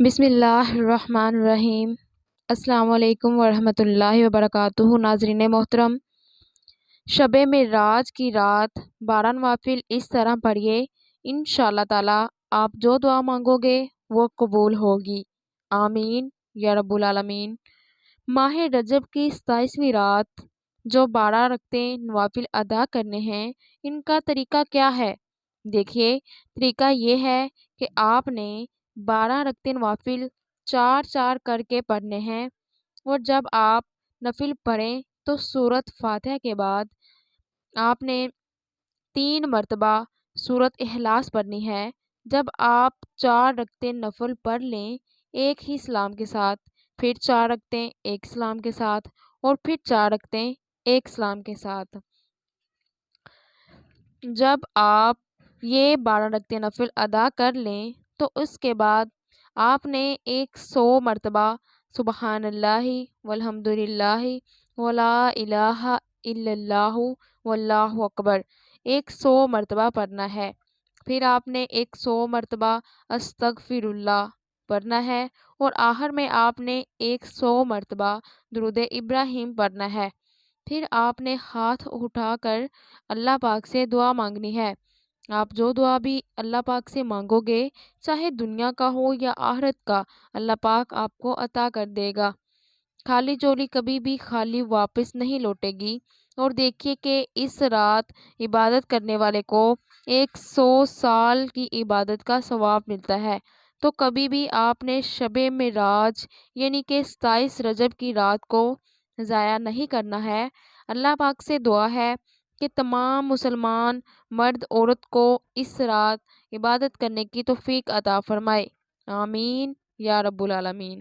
بسم اللہ الرحمن الرحیم۔ السلام علیکم ورحمۃ اللہ وبرکاتہ۔ ناظرین محترم، شب معراج کی رات 12 نوافل اس طرح پڑھیے، انشاءاللہ تعالی آپ جو دعا مانگو گے وہ قبول ہوگی، آمین یا رب العالمین۔ ماہ رجب کی 27ویں رات جو 12 رکعتیں نوافل ادا کرنے ہیں، ان کا طریقہ کیا ہے؟ دیکھیے، طریقہ یہ ہے کہ آپ نے 12 رکعتیں نوافل 4 کر کے پڑھنے ہیں، اور جب آپ نفل پڑھیں تو سورۃ فاتحہ کے بعد آپ نے 3 مرتبہ سورۃ اخلاص پڑھنی ہے۔ جب آپ 4 رکعتیں نفل پڑھ لیں ایک ہی سلام کے ساتھ، پھر 4 رکعتیں ایک سلام کے ساتھ، اور پھر 4 رکعتیں ایک سلام کے ساتھ، جب آپ یہ 12 رکعتیں نفل ادا کر لیں تو اس کے بعد آپ نے 100 مرتبہ سبحان اللہ والحمد للہ ولا الہ الا اللہ واللہ اکبر 100 مرتبہ پڑھنا ہے۔ پھر آپ نے 100 مرتبہ استغفر اللہ پڑھنا ہے، اور آخر میں آپ نے 100 مرتبہ درود ابراہیم پڑھنا ہے۔ پھر آپ نے ہاتھ اٹھا کر اللہ پاک سے دعا مانگنی ہے۔ آپ جو دعا بھی اللہ پاک سے مانگو گے، چاہے دنیا کا ہو یا آخرت کا، اللہ پاک آپ کو عطا کر دے گا۔ خالی جولی کبھی بھی خالی واپس نہیں لوٹے گی۔ اور دیکھیے کہ اس رات عبادت کرنے والے کو 100 سال کی عبادت کا ثواب ملتا ہے۔ تو کبھی بھی آپ نے شب معراج یعنی کہ 27 رجب کی رات کو ضائع نہیں کرنا ہے۔ اللہ پاک سے دعا ہے کہ تمام مسلمان مرد عورت کو اس رات عبادت کرنے کی توفیق عطا فرمائے، آمین یا رب العالمین۔